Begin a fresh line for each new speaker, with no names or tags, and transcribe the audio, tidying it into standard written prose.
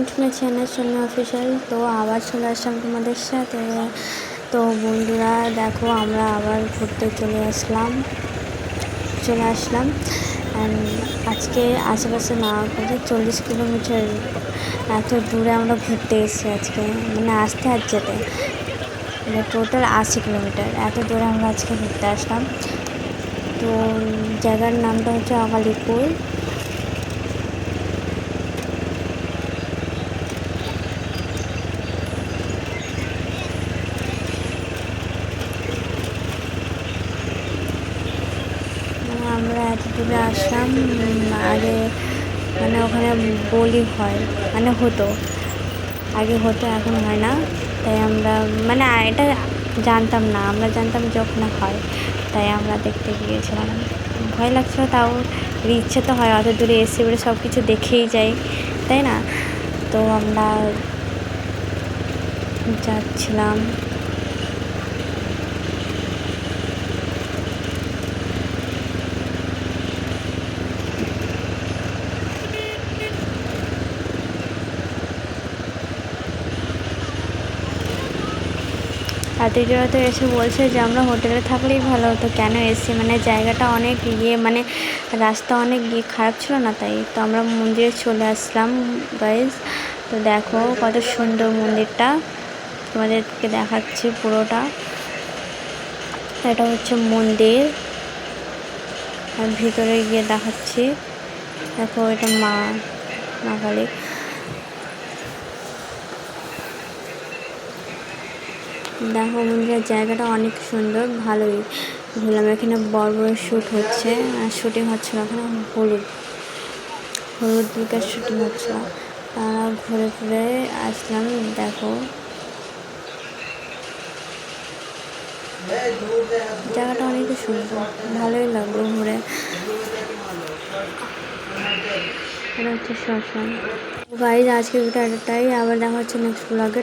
To my channel Sonia official. তো আবার চলে আসলাম তোমাদের সাথে। তো বন্ধুরা দেখো, আমরা আবার ঘুরতে চলে আসলাম অ্যান্ড আজকে আশেপাশে না করে 40 কিলোমিটার এত দূরে আমরা ঘুরতে এসেছি আজকে, মানে আসতে আর যেতে, মানে টোটাল 80 কিলোমিটার এত দূরে আমরা আজকে ঘুরতে আসলাম। তো জায়গার নামটা হচ্ছে আকালিপুর। আমরা এত দূরে আসলাম, আগে মানে ওখানে বলি হয়, মানে আগে হতো, এখন হয় না। তাই আমরা মানে এটা জানতাম না, আমরা জানতাম যখন হয়, তাই আমরা দেখতে গিয়েছিলাম। ভয় লাগছিল, তাও ইচ্ছে তো হয়, অত দূরে এসে বলে সব কিছু দেখেই যাই, তাই না? তো আমরা যাচ্ছিলাম। এতজন তো এসে বলছে যে আমরা হোটেলে থাকলেই ভালো হতো, কেন এসি, মানে জায়গাটা অনেক মানে রাস্তা অনেক খারাপ ছিল না, তাই তো আমরা মন্দিরে চলে আসলাম গাইজ। তো দেখো কত সুন্দর মন্দিরটা, তোমাদেরকে দেখাচ্ছি পুরোটা। এটা হচ্ছে মন্দির, আর ভিতরে গিয়ে দেখাচ্ছি। দেখো এটা মা কালী। দেখো বন্ধুরা, জায়গাটা অনেক সুন্দর, ভালোই ঘুরলাম। এখানে বড় বড় শ্যুট হচ্ছে, শুটিং হচ্ছিল ওখানে, হলুদ দুর্গার শুটিং হচ্ছিল। তারা ঘুরে ঘুরে আসলাম। দেখো জায়গাটা অনেক সুন্দর, ভালোই লাগলো ঘুরে। এটা হচ্ছে শ্মশান। গাইজ আজকে ভিডিওটাই, আবার দেখা হচ্ছে নেক্সট ব্লগে।